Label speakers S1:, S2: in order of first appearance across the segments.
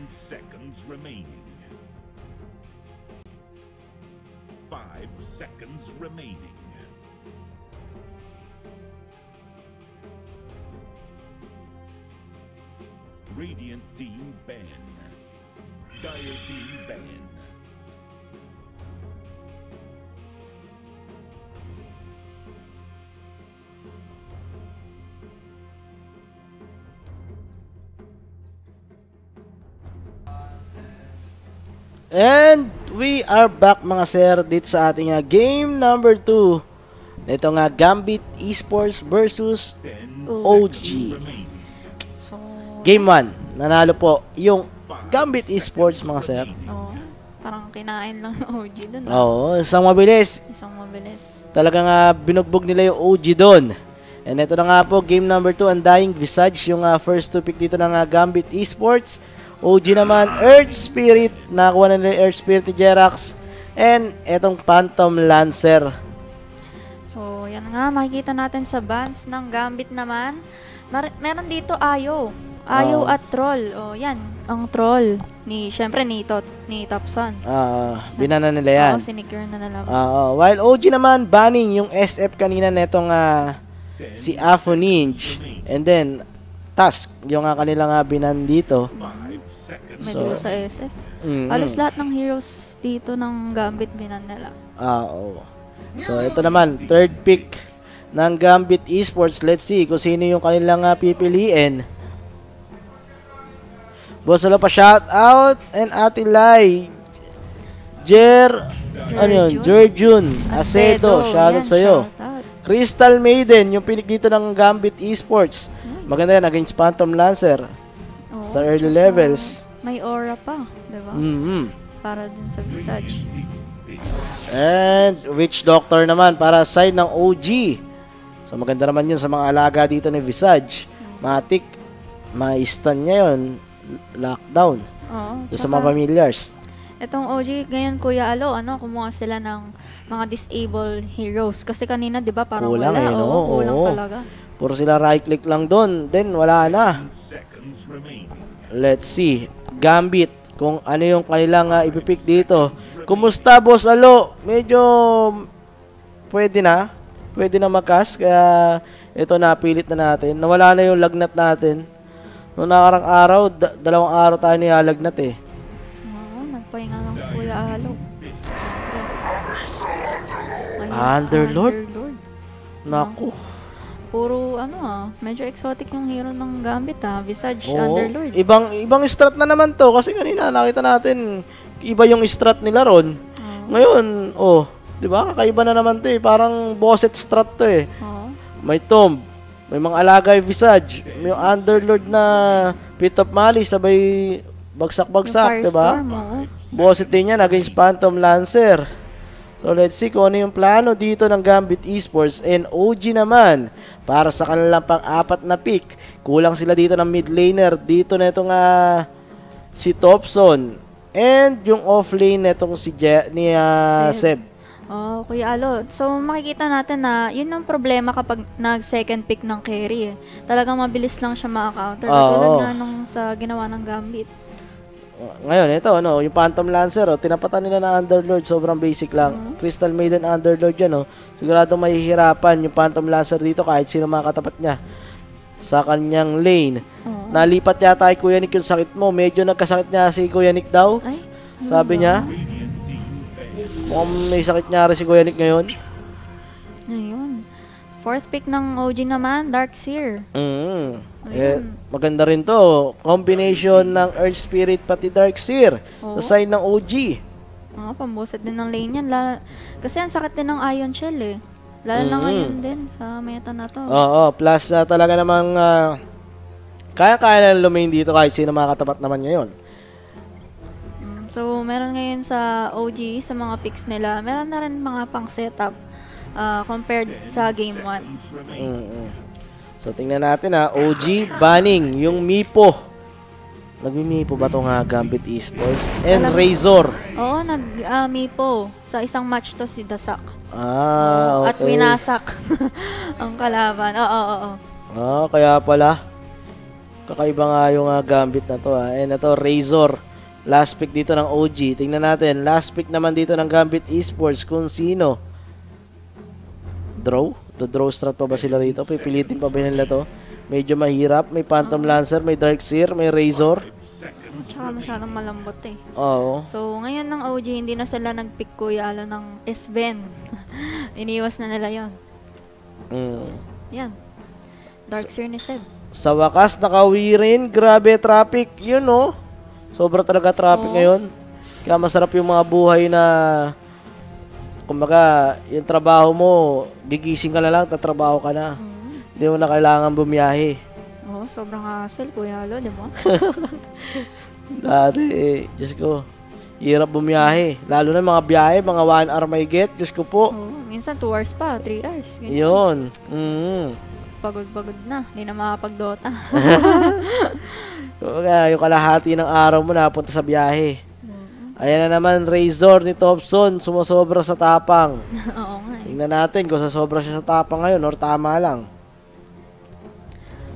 S1: seconds remaining. 5 seconds remaining. Radiant team ban. Dire team ban.
S2: And we are back mga sir dito sa ating game number 2. Ito nga Gambit Esports versus
S1: 10
S2: OG.
S1: seconds remaining.
S3: So,
S2: Game 1, nanalo po yung Gambit Esports mga sir.
S3: oh, parang kinain lang ng OG dun.
S2: Oo, isang mabilis.
S3: Isang mabilis.
S2: Talagang binugbog nila yung OG doon. And ito na nga po, game number 2, Undying Visage, yung first to pick dito ng Gambit Esports. OG naman, Earth Spirit, nakakuha na nila Earth Spirit ni Jerax. And etong Phantom Lancer.
S3: So, yan nga, makikita natin sa bans ng Gambit naman. Meron dito Ayo. Ayo
S2: Oh.
S3: at Troll. O, yan, ang Troll. Syempre, ni Topson.
S2: Binana nila yan.
S3: Oo, sinecure na nila.
S2: While OG naman, banning yung SF kanina netong si Afo Ninja. And then, Task, yung kanilang binan dito.
S1: 5 seconds.
S3: Medyo sa SF. Alos lahat ng heroes dito ng Gambit binan nila.
S2: Oo. So, ito naman, third pick ng Gambit Esports. Let's see kung sino yung kanilang pipiliin. Boss, wala pa shout out and Ate Lai. Ano yun? Jerjun Acedo, shout out sa'yo.
S3: Shoutout.
S2: Crystal Maiden, yung pinik dito ng Gambit Esports. Maganda yan, against Phantom Lancer.
S3: Oo,
S2: Sa early
S3: tsaka
S2: levels.
S3: May aura pa, diba? Para din sa Visage.
S2: And Witch Doctor naman para side ng OG. So maganda naman yun sa mga alaga dito ni Visage. Matik, ma-stun niya yun. Lockdown.
S3: Oo.
S2: Doon sa mga familiars.
S3: Itong OG, ngayon Kuya Alo, kumuha sila ng mga disabled heroes. Kasi kanina, di ba, parang
S2: Kulang
S3: wala.
S2: no?
S3: Kulang
S2: Oo.
S3: talaga.
S2: Puro sila right click lang doon. Then wala na.
S1: 10 seconds remaining.
S2: Let's see. Gambit. Kung ano yung kanilang ipipick dito. Kumusta, Boss Alo? Medyo pwede na. Pwede na mag-cast. Kaya ito napilit na natin. Nawala na yung lagnat natin. Noong nakarang araw, 2 araw tayo nilalagnat eh.
S3: Oo, nagpahinga lang si Kuya Alo. Siyempre.
S2: Underlord? Naku.
S3: Puro medyo exotic yung hero ng Gambit Visage,
S2: Oo.
S3: Underlord.
S2: Ibang strat na naman to. Kasi kanina nakita natin, iba yung strat nila ron. Ngayon, di ba? Kakaiba na naman to eh. Parang bosset strat to eh.
S3: Oo.
S2: May Tomb, may mga alagay Visage, may yung Underlord na Pit of Malice, sabay bagsak-bagsak, di ba?
S3: Firestorm, oo.
S2: Bosset din yan against Phantom Lancer. So let's see kung ano yung plano dito ng Gambit Esports and OG naman para sa kanilang pang-apat na pick. Kulang sila dito ng mid laner. Dito na itong si Topson and yung off lane na itong si Seb.
S3: Oh, Kuya Alo. So, makikita natin na yun ang problema kapag nag-second pick ng carry. Talagang mabilis lang siya maka-counter. Tulad nga nung sa ginawa ng Gambit.
S2: Ngayon, ito, yung Phantom Lancer, tinapatan nila ng Underlord, sobrang basic lang. Crystal Maiden Underlord yan, sigurado mahihirapan yung Phantom Lancer dito kahit sino makatapat niya sa kanyang lane. Nalipat yata kay Kuya Nick yung sakit mo. Medyo nagkasakit niya si Kuya Nick daw.
S3: Ay,
S2: Sabi niya, mukhang may sakit niya rin si Kuya Nick ngayon.
S3: ayun. Fourth pick ng OG naman, Darkseer.
S2: Maganda rin to. Combination ng Earth Spirit pati Darkseer sa side ng OG.
S3: Pambuset din ng lane yan. Kasi ang sakit din ng Ion Shell eh. Lalo na ngayon din sa meta na to.
S2: Oo, plus talaga namang kaya-kaya na lumain dito kahit sino makatapat naman ngayon.
S3: So, meron ngayon sa OG, sa mga picks nila, meron na rin mga pang setup compared sa game 1.
S2: So, tingnan natin OG banning yung Mipo. Nagmi-Mipo ba itong Gambit Esports? And Razor.
S3: Oo, nag-Mipo. Sa isang match to si Dasak.
S2: Okay.
S3: At winasak ang kalaban. Oo.
S2: Kaya pala. Kakaiba nga yung gambit na to And ito, Razor. Last pick dito ng OG. Tingnan natin. Last pick naman dito ng Gambit Esports kung sino. Draw? Do-draw strat pa ba sila rito? Pipilitin pa ba nila to? Medyo mahirap. May Phantom Lancer, may Darkseer, may Razor.
S3: Tsaka masyadong malambot eh.
S2: Oo.
S3: So, ngayon ng OG, hindi na sila nag-pick Kuya Alo ng Sven. Iniwas na nila yon. Yan. Darkseer ni Seb.
S2: Sa wakas, nakauwi rin. Grabe traffic. Yun Sobra talaga traffic ngayon. Kaya masarap yung mga buhay na kumbaga, yung trabaho mo, gigising ka na lang, tatrabaho ka na. Hindi mo na kailangan bumiyahe.
S3: Oo, sobrang hassle, Kuya Alo, di ba?
S2: Dati, Diyos ko, hirap bumiyahe. Lalo na mga biyahe, mga 1 hour may get, Diyos ko po.
S3: Oo, minsan 2 hours pa, 3 hours. Ganyan.
S2: Yun.
S3: Pagod-pagod na, hindi na makapag-Dota.
S2: Kumbaga, yung kalahati ng araw mo napunta sa biyahe. Ayan na naman, Razor ni Thompson, sumasobra sa tapang.
S3: Oo nga eh.
S2: Tingnan natin kung sasobra siya sa tapang ngayon or tama lang.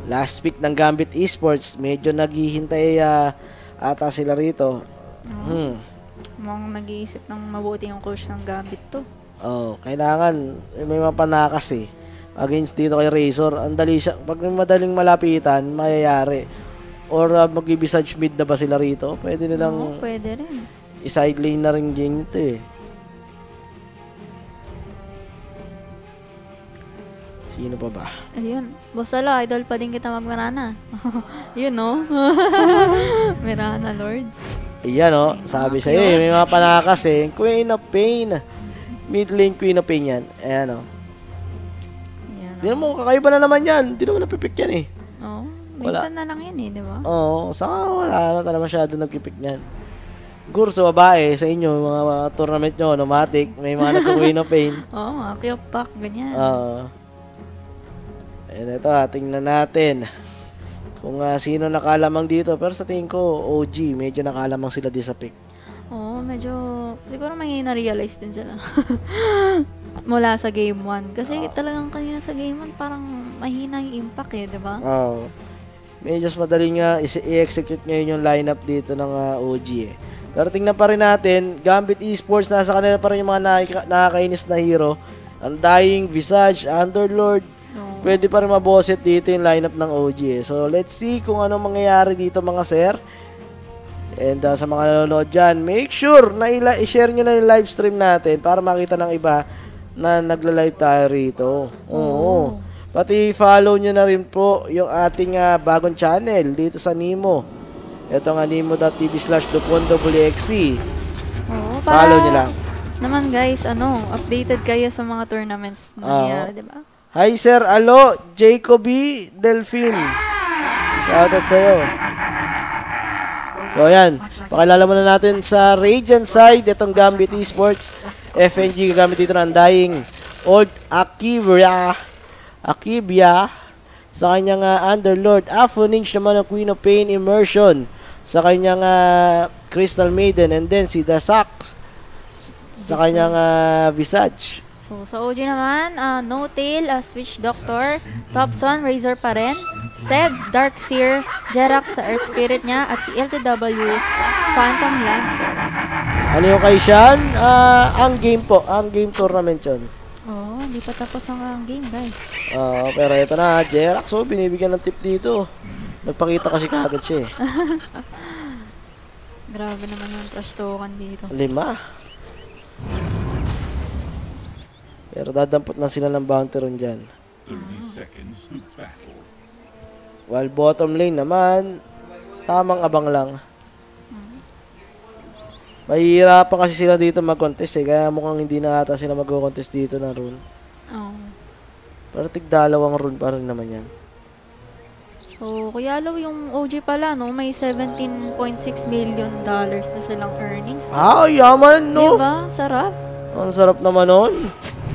S2: Last pick ng Gambit Esports, medyo naghihintay ata sila rito.
S3: Mukhang nag-iisip ng mabuti yung coach ng Gambit to.
S2: Kailangan may mapanakas against dito kay Razor. Ang dali siya, pag madaling malapitan, mayayari. Or mag-ibisage mid na ba sila rito? Pwede nilang
S3: Pwede rin.
S2: i-side lane na rin game ito Sino pa ba?
S3: Ayun. Boss Alo, idol pa din kita magmarana. Yun Mirana Lord.
S2: Ayan sabi sa'yo may mga panakas Queen of Pain. Mid lane Queen of Pain yan. Ayan
S3: Ayan
S2: Di naman kakaiba na naman yan. Di naman napipick yan
S3: Oo. Minsan na lang yan di ba?
S2: Oo. Saka wala na talaga masyado nagpipick yan. Siguro sa babae, sa inyo, mga tournament nyo, Nomatic, may mga nag-Queen of Pain.
S3: Oo, mga Kyopak, ganyan.
S2: And ito, tingnan natin kung sino nakalamang dito. Pero sa tingin ko, OG, medyo nakalamang sila di sa pick.
S3: Oo, medyo, siguro may na-realize din sila. Mula sa game 1. Kasi talagang kanina sa game 1, parang mahina yung impact di ba?
S2: Oo. Medyo madaling i-execute ngayon yung lineup dito ng OG Pero tingnan pa rin natin, Gambit Esports, nasa kanila pa rin yung mga nakakainis na hero. Undying, Visage, Underlord. Pwede pa rin maboset dito yung lineup ng OG So, let's see kung anong mangyayari dito mga sir. And sa mga nanonood dyan, make sure na i-share nyo na yung live stream natin para makita ng iba na nagla-live tayo rito. Oo. Pati follow nyo na rin po yung ating bagong channel dito sa Nimo. Ito nga nimo.tv/dupondoWXC. Follow nyo lang.
S3: Naman guys, updated kayo sa mga tournaments na nangyayari, di ba?
S2: Hi Sir Alo, Jacoby Delphine. Shoutout sa'yo. So ayan, pakilala muna natin sa Radiant side, itong Gambit Esports. FNG gagamit dito ng Undying. Old Akibia sa kanyang Underlord. Aphonix naman ang Queen of Pain Immersion sa kanyang Crystal Maiden. And then si Dasax sa kanyang Visage.
S3: So sa OG naman, No-Tail, Switch Doctor, Thompson, Razor pa rin, Seb, Darkseer, Jerax sa Earth Spirit niya, at si LTW, Phantom Lancer.
S2: Ano yung kay Sean? Ang game po. Ang game tournament yun.
S3: Hindi pa tapos ang game, guys.
S2: Pero ito na, Jerax, binibigyan ng tip dito. Nagpakita kasi kagad siya
S3: Grabe naman yung trash token dito.
S2: 5. Pero dadampot lang sila ng bounty ron dyan.
S1: 30 seconds to battle.
S2: While bottom lane naman, tamang abang lang. Mahihirapan kasi sila dito mag-contest kaya mukhang hindi na ata sila mag-contest dito na rune. Pero tig-dalawang rune pa rin naman yan.
S3: So, Kuya Alo, yung OG pala, may $17.6 million na silang earnings.
S2: Yaman, no?
S3: Diba? Sarap.
S2: Ang sarap naman nun.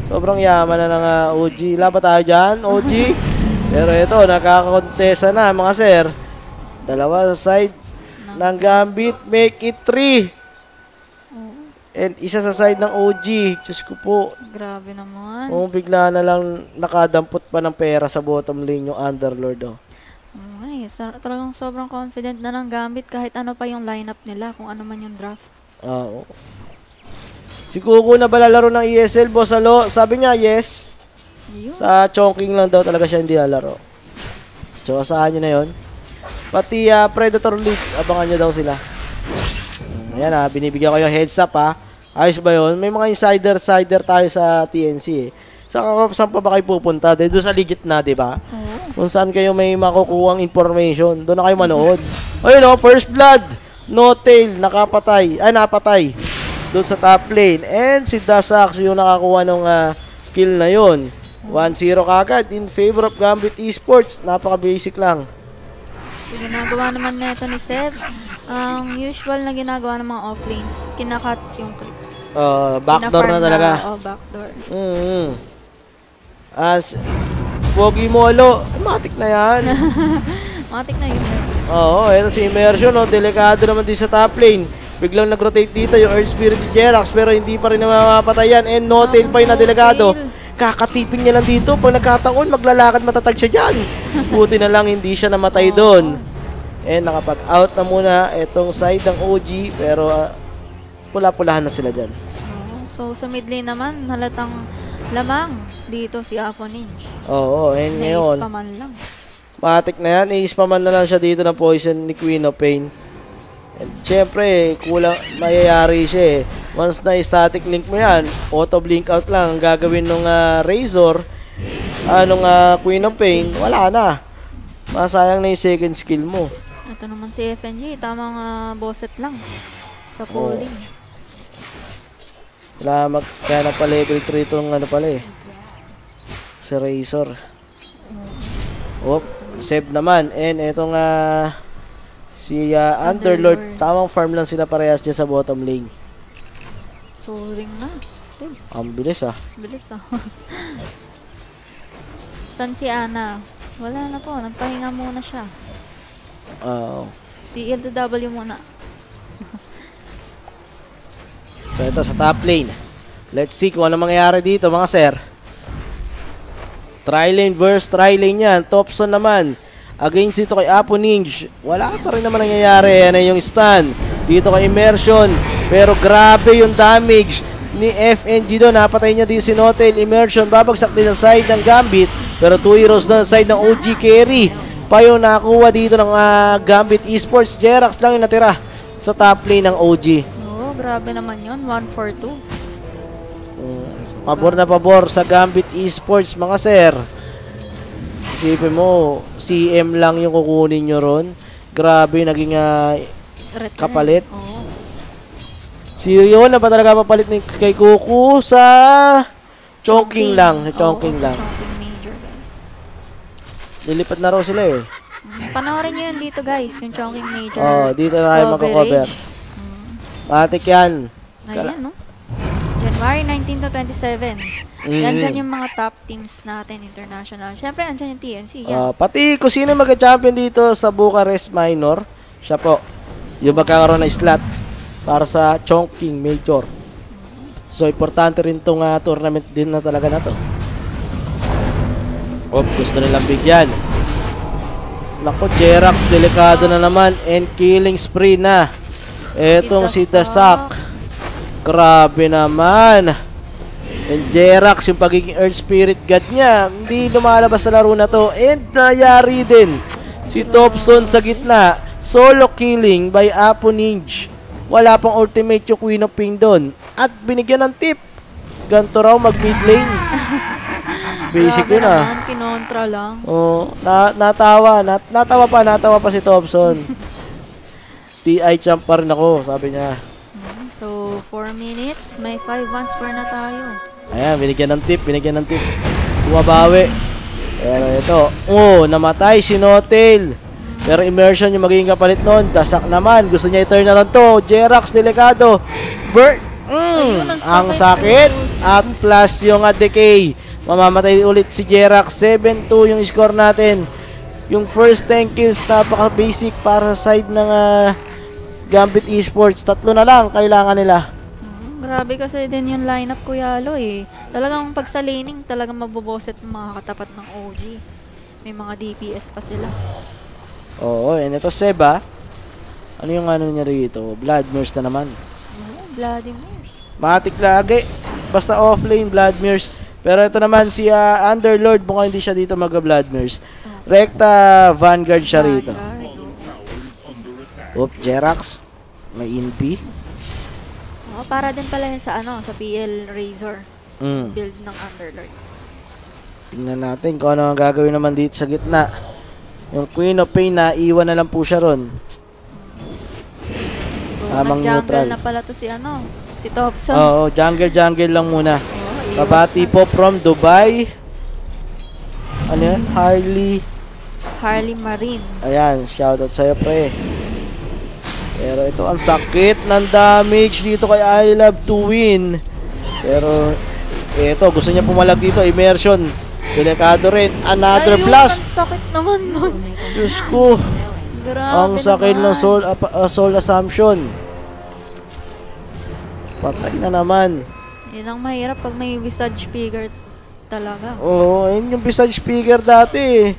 S2: Sobrang yaman na ng OG. Laban tayo dyan, OG. Pero ito, nakakakontesa na, mga sir. Dalawa sa side ng Gambit. Make it 3. And isa sa side ng OG. Diyos ko po.
S3: Grabe naman.
S2: Bigla na lang nakadampot pa ng pera sa bottom lane yung Underlord.
S3: Talagang sobrang confident na ng Gambit kahit ano pa yung lineup nila, kung ano man yung draft.
S2: Oo. Si Kuko na ba lalaro ng ESL, Boss Alo? Sabi niya, yes.
S3: Yun.
S2: Sa Chongqing lang daw talaga siya hindi lalaro. So, asahan nyo na yun. Pati Predator League, abangan nyo daw sila. Ayan binibigyan ko yung heads up Ayos ba yun? May mga insider tayo sa TNC eh. Saan pa ba kayo pupunta? Doon sa legit na, di ba? Kung saan kayo may makukuhang information, doon na kayo manood. Ayun first blood. No tail, napatay. Doon sa top lane. And si Dasax yung nakakuha ng kill na yun. 1-0 kagad in favor of Gambit Esports. Napaka-basic lang.
S3: So, ginagawa naman na ito ni Seb. Ang usual na ginagawa ng mga offlanes, kinakat yung creeps.
S2: Backdoor na talaga.
S3: Backdoor.
S2: Pogi mo, Alo. Matik na yan.
S3: Matik na yun.
S2: Oo, ito si Immersion, delikado naman din sa top lane. Biglang nag-rotate dito yung Earth Spirit ni Jerax, pero hindi pa rin namamapatay yan. And no tail pa yung na delikado. Kakatipin niya lang dito. Pag nagkataon, maglalakad matatag siya dyan. Buti na lang hindi siya namatay doon. And nakapag-out na muna itong side ng OG, pero pula-pulahan na sila dyan.
S3: So sa mid lane naman, halatang lamang dito si Afo Ninja.
S2: Oo, and ngayon,
S3: Naispaman lang.
S2: matik na yan. I-spaman na lang siya dito ng poison ni Queen of Pain. And syempre, kulang, mayayari siya eh. Once na static link mo yan, auto blink out lang ang gagawin ng Razor, Queen of Pain, wala na. Masayang na yung second skill mo.
S3: Ito naman si FNG, tamang bosset lang sa pulling.
S2: Wala kaya na pa level 3 itong si Razor. Save naman. And itong si Underlord, tamang farm lang sila parehas dyan sa bottom lane.
S3: So ring na. Save.
S2: Ang bilis
S3: Bilis San si Ana? Wala na po, nagpahinga muna siya. Si LTW muna.
S2: So ito sa top lane. Let's see kung ano mangyayari dito mga sir. Tri-lane versus tri-lane yan. Topson naman. Against dito kay Apo Ninja. Wala pa rin naman nangyayari. Yan yung stun. Dito kay Immersion. Pero grabe yung damage ni FNG doon. Napatay niya din si Notel. Immersion babagsak din sa side ng Gambit. Pero 2 heroes doon sa side ng OG carry. Pa yung nakuha dito ng Gambit Esports. Jerax lang yung natira sa top lane ng OG.
S3: Grabe naman yun. 1-4-2.
S2: Pabor na pabor sa Gambit Esports mga sir. Isipin mo, CM lang yung kukunin nyo ron. Grabe, naging kapalit. Si Rion na ba talaga papalit ni kay Kuku sa Chongqing lang. Sa Chongqing lang.
S3: Chongqing Major, guys.
S2: Lilipat na raw sila eh.
S3: Panoorin nyo yun dito guys, yung Chongqing Major.
S2: Dito na tayo magka-cover. Matik yan.
S3: Ayan, no? January 19 to 27. Yan dyan yung mga top teams natin, international. Siyempre, andyan yung TNC.
S2: Pati kung sino mag-champion dito sa Bucharest Minor, siya po. Yung magkakaroon ng slot para sa Chongqing Major. So, importante rin itong tournament din na talaga na to. Gusto nilang bigyan. Naku, Jerax, delikado na naman. And killing spree na. Etong si Dasak. Grabe naman. And Jerax, yung pagiging Earth Spirit God niya, hindi lumalabas sa laro na to. And nayari din si Topson sa gitna. Solo killing by Apo Ninja. Wala pang ultimate yung Queen of Pain doon. At binigyan ng tip. Ganto raw mag mid lane. Basic yun
S3: naman, kinontra lang.
S2: Natawa pa si Topson. TI champ pa rin ako, sabi niya.
S3: So, 4 minutes, may 5 ones for na tayo.
S2: Ayan, binigyan ng tip. Bumabawi. Pero ito, namatay si Notel. Pero Immersion yung magiging kapalit nun. Dasak naman, gusto niya i-turn na lang to. Jerax, delikado. Bert, ang sakit. At plus yung decay. Mamamatay ulit si Jerax. 7-2 yung score natin. Yung first 10 kills, napaka-basic para sa side ng Gambit Esports. 3 na lang kailangan nila.
S3: Grabe kasi din yung lineup Kuya Alo eh. Talagang pag sa laning, talagang maboboset ng mga katapat ng OG. May mga DPS pa sila.
S2: Oo, and ito Seba. Ano yung ano niya rito? Bloodmirrors na naman.
S3: Vladimir.
S2: Matik lagi. Basta offlane, Bloodmirrors. Pero ito naman si Underlord, mukhang hindi siya dito mag-Bloodmirrors. Rekta Vanguard siya rito. Oop, Jerax. May INP.
S3: Para din pala yun sa ano, sa PL Razor. Build ng Underlord.
S2: Tingnan natin kung ano ang gagawin naman dito sa gitna. Yung Queen of Pain na iwan na lang po siya ron. Tamang neutral.
S3: Na pala to si ano, si Thompson.
S2: Oo, jungle lang muna. Kabati po from Dubai. Ano yan?
S3: Harley Marine.
S2: Ayan, shoutout sa'yo pre. Pero ito ang sakit ng damage dito kay I Love to Win. Pero ito, gusto niya pumalag dito. Immersion. Delikado rin. Another blast.
S3: Ang sakit naman nun.
S2: Diyos ko.
S3: Grabe
S2: Ang sakit
S3: naman.
S2: ng soul assumption. Patay na naman.
S3: Yun ang mahirap pag may visage figure talaga.
S2: Oo, yun yung visage figure dati.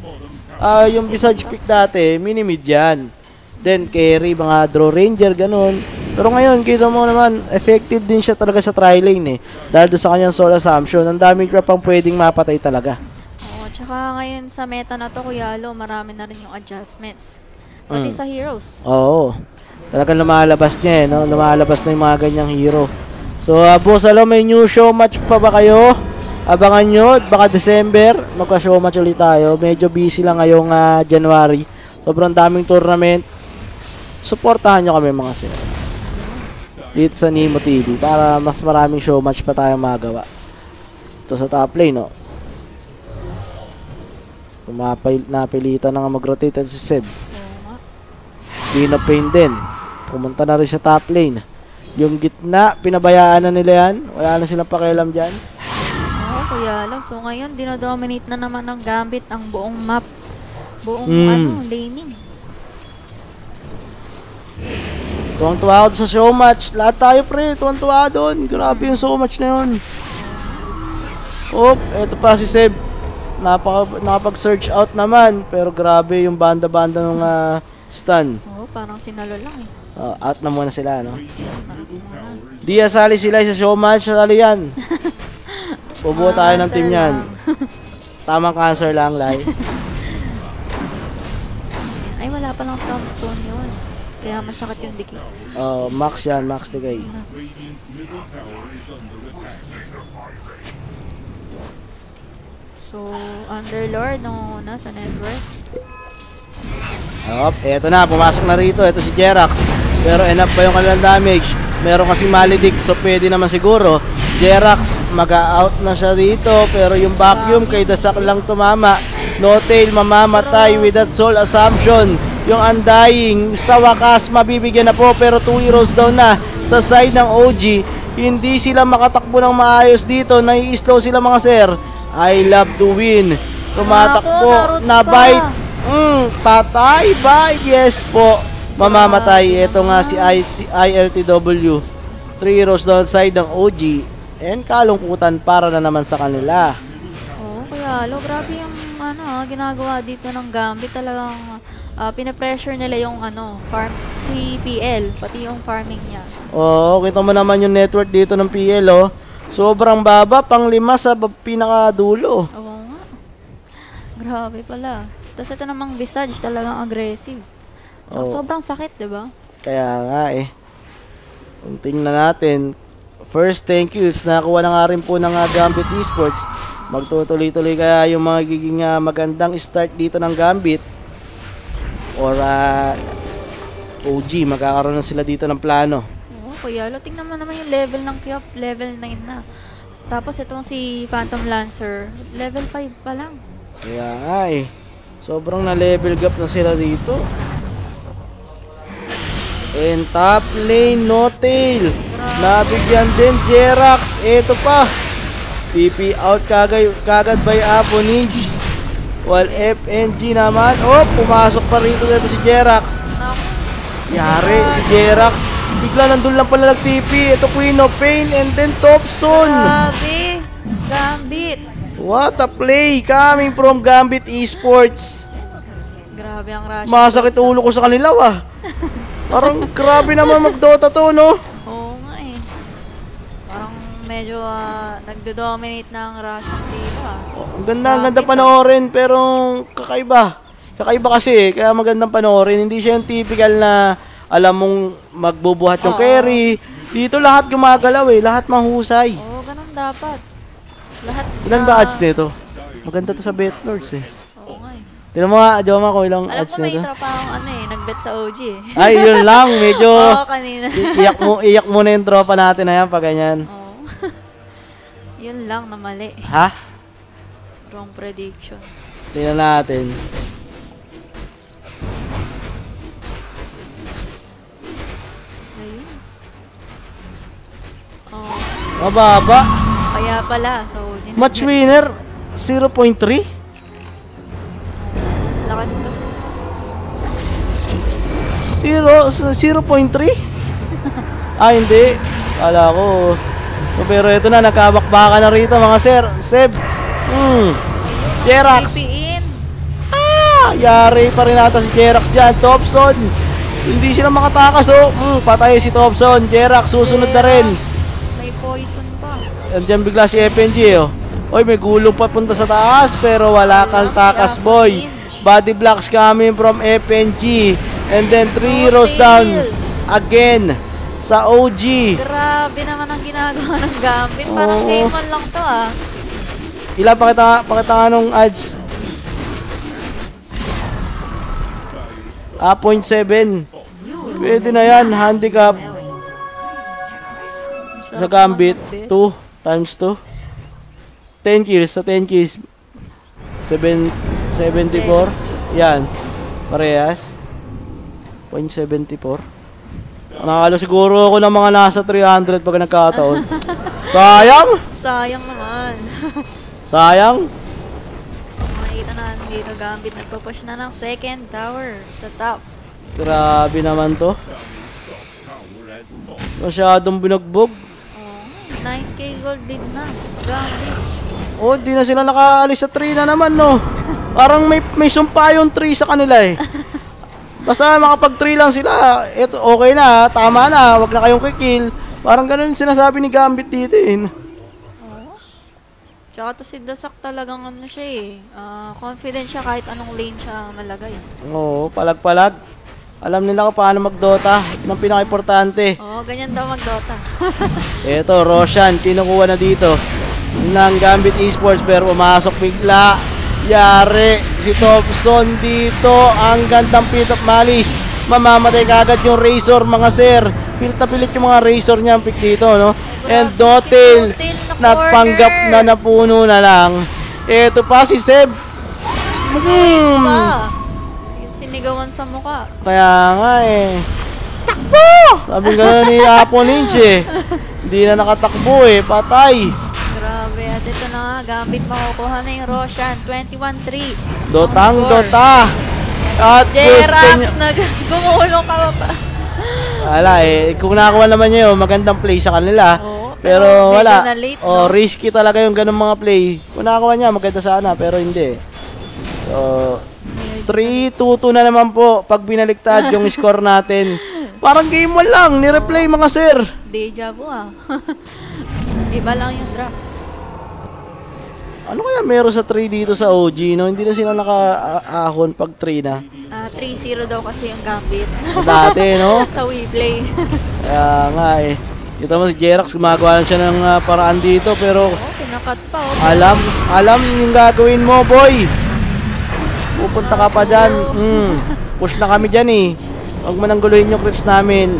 S2: Yung visage pick dati, mini-mid yan. Then carry, mga draw ranger, ganun. Pero ngayon, kita mo naman, effective din siya talaga sa tri-lane eh. Dahil doon sa kanyang soul assumption, ang daming crap ang pwedeng mapatay talaga.
S3: Oo, tsaka ngayon sa meta na to, Kuya Lo, marami na rin yung adjustments. Pati sa heroes.
S2: Oo. Talagang lumalabas niya eh, no? Lumalabas na yung mga ganyang hero. So, Boss Alo, may new show match pa ba kayo? Abangan nyo, baka December, magka-show match ulit tayo. Medyo busy lang ngayong January. Sobrang daming tournament. Suportahan nyo kami mga sir. Dito sa Nemo TV para mas maraming show match pa tayo magawa. Ito sa top lane, no? Napilitan na nga mag-rotate si Seb. Queen of Pain din. Pumunta na rin sa top lane. Yung gitna, pinabayaan na nila yan. Wala na silang pakialam dyan.
S3: Oo, Kuya Lo. So ngayon, dinodominate na naman ng Gambit ang buong map. Buong laning.
S2: Tuwang-tuwa ako sa show match. Lahat tayo pre, tuwang-tuwa doon. Grabe yung show match na yun. Eto pa si Seb. Nakapag-search out naman. Pero grabe yung banda-banda ng stun.
S3: Oo, parang sinalo lang eh.
S2: Out na muna sila, no? Di asali sila sa show match. Sali yan. Bubuo tayo ng team yan. Tamang cancer lang, Lai.
S3: Ay, wala pa lang Tombstone yun. Kaya masakit yung dikit.
S2: Max yan, Max Digay.
S3: So, Underlord nung una sa network.
S2: Eto na, pumasok na rito. Ito si Jerax. Pero enough pa yung kanilang damage. Meron kasi Maledict, so pwede naman siguro. Jerax, mag-out na siya dito. Pero yung vacuum kay Dasak lang tumama. No Tail mamamatay with that soul assumption. Yung Undying, sa wakas, mabibigyan na po. Pero 2 heroes down na sa side ng OG. Hindi sila makatakbo ng maayos dito. Nai-slow sila mga sir. I Love to Win. Tumatakbo, na-bite. Patay, bite. Yes po. Mamamatay. Ito nga si ILTW. 3 heroes down side ng OG. And kalungkutan para na naman sa kanila.
S3: Oo, Kuya Lo, grabe yung ginagawa dito ng Gambit. Talagang pinapressure nila yung farm, si PL, pati yung farming niya.
S2: Oo, kita mo naman yung network dito ng PL, oh. Sobrang baba, pang 5 sa pinakadulo.
S3: Oo nga. Grabe pala. Tapos ito namang Visage, talagang aggressive. So, sobrang sakit, diba?
S2: Kaya nga eh. Kung tingnan natin, first thank yous, nakakuha na nga rin po ng Gambit Esports. Magtutuloy-tuloy kaya yung mga giging magandang start dito ng Gambit. Or OG, magkakaroon na sila dito ng plano.
S3: Oo, Kuya Lo, tingnan mo naman yung level ng Kyop, level 9 na. Tapos itong si Phantom Lancer, level 5 pa lang.
S2: Kaya nga eh. Sobrang na-level gap na sila dito. And top lane, No Tail. Nabigyan din Jerax. Ito pa. TP out kagad by Apo Ninja. While FNG naman. Pumasok pa rito dito si Jerax. Yari si Jerax. Bigla nandun lang pala nag-TP. Ito Queen of Pain and then Thompson.
S3: Grabe. Gambit.
S2: What a play coming from Gambit Esports.
S3: Grabe Grabe ang Russian.
S2: Masakit
S3: Bulls,
S2: ulo ko sa kanila, Parang grabe naman mag-Dota to, no?
S3: Oo nga eh. Parang medyo nagdo-dominate na ang Russian dito
S2: Ang ganda panoorin, pero kakaiba. Kakaiba kasi, kaya magandang panoorin. Hindi siya yung typical na alam mong magbubuhat yung carry. Dito lahat gumagalaw lahat mahusay.
S3: Oo, ganun dapat. Lahat
S2: Ilan ba odds nito? Maganda to sa BetLords
S3: Oo nga eh.
S2: Tignan mo nga, Joma ko ilang
S3: Alam
S2: odds
S3: ko may
S2: nito.
S3: tropa akong nag-bet sa OG eh.
S2: Ay, yun lang, medyo
S3: Oo, kanina.
S2: iyak mo na yung tropa natin na yan pag ganyan.
S3: Oo. Yun lang na mali.
S2: Ha?
S3: Wrong prediction.
S2: Tingnan natin.
S3: Ayun. Oo.
S2: Mababa.
S3: Kaya pala, so
S2: Match winner, 0.3.
S3: lakas kasi.
S2: 0.3? Ah, hindi. Kala ko. So, pero ito na, nagkabakbaka na rito mga sir. Seb. Jerax.
S3: in.
S2: Yari pa rin nata si Jerax dyan. Thompson. Hindi sila makatakas, patay si Thompson. Jerax, susunod na rin.
S3: May poison pa.
S2: Andiyan bigla si FNG, Oy, may gulong papunta sa taas, pero wala kang takas, boy. Body blocks coming from FNG. And then 3 rows down again sa OG.
S3: Grabe naman ang ginagawa ng Gambit. Parang game on lang to
S2: Ilan pakita nung odds? 0.7. Pwede na yan, handicap. Sa Gambit, 2 times 2. 10 kills sa 10 kills. 74. Yan. Parehas. 0.74. Nakakalo siguro ako ng mga nasa 300 pag nagkataon. Sayang!
S3: Sayang naman.
S2: Sayang!
S3: Makikita natin dito Gambit. Nagpo-push na ng second tower sa top.
S2: Grabe naman to. Masyadong binugbog.
S3: 9k gold lead na. Gambit.
S2: Di na sila nakaalis sa 3 na naman, no? Parang may sumpa yung 3 sa kanila Basta makapag 3 lang sila, eto okay na, tama na, wag na kayong kikill. Parang ganun yung sinasabi ni Gambit dito
S3: Tsaka to si Dasak talagang siya confident siya kahit anong lane siya malagay.
S2: Oo, palag-palag. Alam nila kung paano mag-Dota, yun ang pinaka-importante.
S3: Oo, ganyan daw mag-Dota.
S2: Eto, Roshan, kinukuha na dito ng Gambit Esports, pero pumasok bigla. Yari, si Thompson dito, ang gandang pit of malice. Mamamatay kagad yung Razor, mga sir. Pilit na pilit yung mga Razor niya ang pick dito, no? And Dotel, nagpanggap na napuno na lang. Eto pa si Seb.
S3: Yung sinigawan sa mukha.
S2: Kaya nga takbo! Sabi gano'n ni Apo Ninja Hindi na nakatakbo patay.
S3: Grabe, at ito na nga, Gambit makukuha na yung Roshan, 21-3.
S2: Dotang Dota. At
S3: Jerax, gumulong ka pa.
S2: Wala kung nakakuha naman niya magandang play sa kanila. Pero wala.
S3: Late, no?
S2: Risky talaga yung ganung mga play. Kung nakakuha niya, maganda sana, pero hindi. So, 3-2-2 na naman po pag binaliktad yung score natin. Parang game 1 lang, ni-replay mga sir.
S3: Deja vu Iba lang yung draft.
S2: Ano kaya meron sa 3 dito sa OG, no? Hindi na sila naka-ahon pag 3 na.
S3: 3-0 daw kasi yung Gambit.
S2: Dati, no?
S3: Sa WePlay.
S2: Kaya nga Kita mo si Jerax, gumagawa na siya ng paraan dito, pero
S3: Pinakat pa
S2: alam yung gagawin mo, boy. Pupunta ka pa dyan. Push na kami dyan Huwag mo nang guluhin yung creeps namin.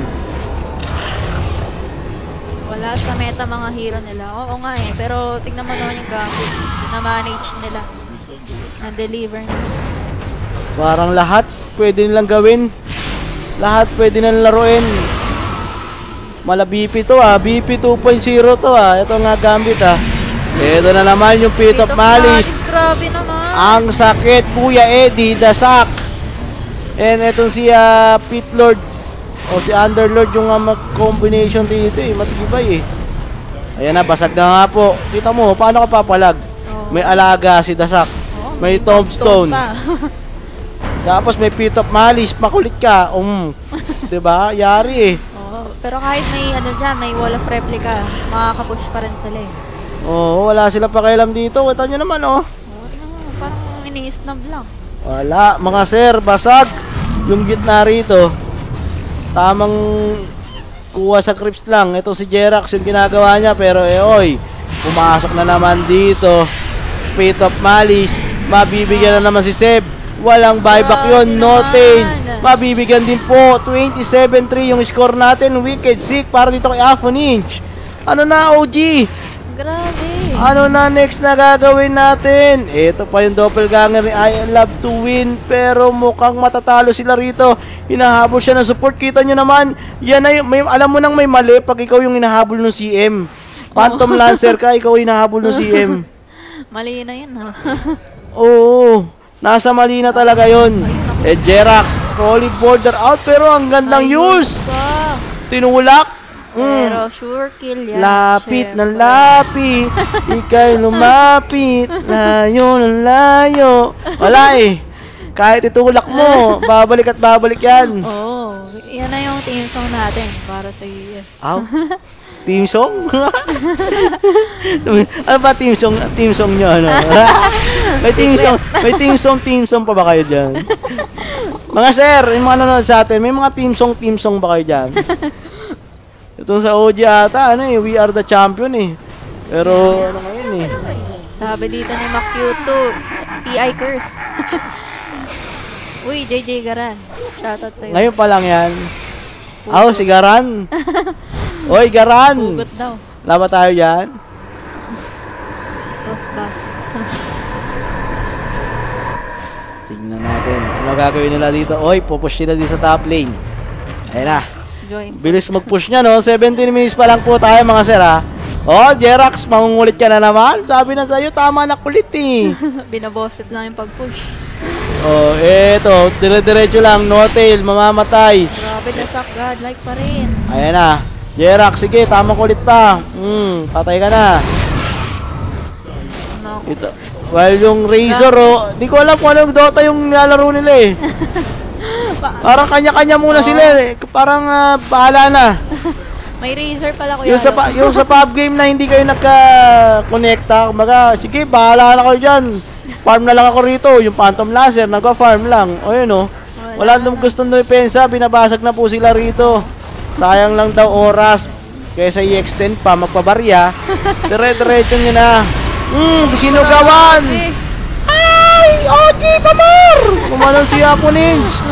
S3: Wala sa meta mga hero nila. Oo nga pero tignan mo naman yung Gambit na manage nila. Na-deliver nila.
S2: Parang lahat pwede nilang gawin. Lahat pwede nilang laruin. Mala BP to BP 2.0 to Ito nga Gambit Ito na naman yung pit of malice.
S3: Grabe naman.
S2: Ang sakit, Kuya Eddie, dasak. And itong si Pit Lord o si Underlord yung combination dito matibay Ayan na, basag na nga po. Kita mo, paano ka papalag? May alaga si Dasak. May tombstone. Tapos may pit of malice, makulit ka. 'Di ba? Yari eh.
S3: Oo, pero kahit may ano dyan, may wall of replica, makakapush pa rin sila eh.
S2: Oo, wala sila pakialam dito. Wala nyo naman, oh.
S3: Oo, tingnan mo, parang ini-snub lang.
S2: Wala, mga sir, basag. Yung gitna rito. Tamang kuha sa creeps lang. Ito si Jerax yung ginagawa niya, pero oy, pumasok na naman dito. Pit of malice. Mabibigyan na naman si Seb. Walang buyback yun, no tail. Mabibigyan din po. 27-3 yung score natin. Wicked Sick para dito kay Afoninch. Ano na, OG?
S3: Grabe.
S2: Ano na next na gagawin natin? Ito pa yung doppelganger ni I Love to Win. Pero mukhang matatalo sila rito. Hinahabol siya ng support. Kita nyo naman. Yan na yung, alam mo nang may mali pag ikaw yung hinahabol ng CM. Phantom Lancer ka, ikaw yung hinahabol ng CM.
S3: Mali na yun, ha?
S2: Oo. Nasa mali na talaga yun. Jerax, Rolly border out. Pero ang gandang use. Tinulak.
S3: Pero sure kill yan.
S2: Lapit
S3: syempre.
S2: ng lapit, ika'y lumapit, layo ng layo. Wala eh. Kahit itulak mo, babalik at babalik yan.
S3: Oo. Yan na yung team song natin para sa US.
S2: Aw? Team song? Ano ba team song nyo? Ano? May team song pa ba kayo dyan? Mga sir, yung mga nanonood sa atin, may mga team song ba kayo dyan? Itong sa OG ata, ano eh, we are the champion eh. Pero ano ngayon eh.
S3: Sabi dito ni Makyuto, TI Curse. Uy, JJ Garan. Shoutout sa'yo.
S2: Ngayon pa lang yan. Aw, si Garan. Oy, Garan.
S3: Hugot daw.
S2: Laba tayo dyan.
S3: Tosbas.
S2: Tingnan natin. Ano gagawin nila dito? Oy, pupush sila dito sa top lane. Ayun na.
S3: Join.
S2: Bilis mag-push niya, no? 17 minutes pa lang po tayo, mga sir, ha? Oh, Jerax, mangungulit ka na naman. Sabi na sa'yo, tama na kulit, eh.
S3: Binabosit lang yung pag-push.
S2: Oh, eto. Dire-diretso lang. No tail. Mamamatay.
S3: Grabe na suck, godlike pa rin.
S2: Ayan na. Jerax, sige. Tama kulit pa. Patay ka na.
S3: No.
S2: Ito. Well, yung Razor, oh. Di ko alam kung anong Dota yung nilalaro nila, eh. Parang kanya-kanya muna sila, eh. Parang bahala na.
S3: May Razor pala kuya.
S2: Yung sa pub game na hindi kayo nagka-connecta, kumaga, sige, bahala na kayo dyan. Farm na lang ako rito. Yung Phantom Laser, nagka-farm lang. O yun, oh. Wala nang gustong depensa, binabasag na po sila rito. Sayang lang daw oras. Kaysa i-extend pa, magpabarya. Dire-diretso nyo na. Sinugawan! Ay! OG Pamor! Kumanon si Aponinch.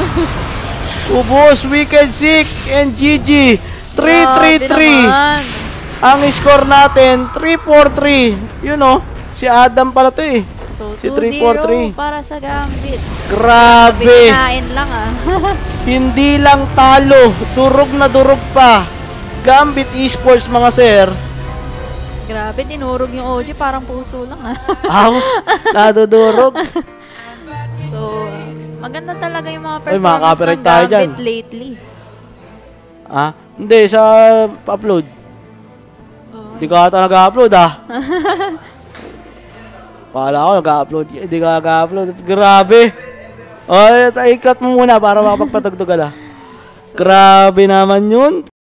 S2: Ubos, Wicked Sick, and GG. 3-3-3. Ang score natin, 3-4-3. Yun, oh. Si Adam pala to, eh.
S3: So,
S2: Si
S3: 2-0 para sa Gambit.
S2: Grabe!
S3: Kinain lang, ah.
S2: Hindi lang talo, durog na durog pa. Gambit Esports, mga sir.
S3: Grabe, tinurog yung OG, parang puso lang, ah.
S2: Aw, nadudurog.
S3: So, maganda talaga yung mga
S2: Ay,
S3: performance
S2: makaka-copyright
S3: ng
S2: tayo dyan.
S3: Gambit lately.
S2: Ah, hindi, sa upload. Hindi ka ata nag-upload, ah. Kala ko nag-upload. Hindi ka nag-upload. Grabe. Ay, ikat mo muna para makapagpatagtugal, ah. Grabe naman yun.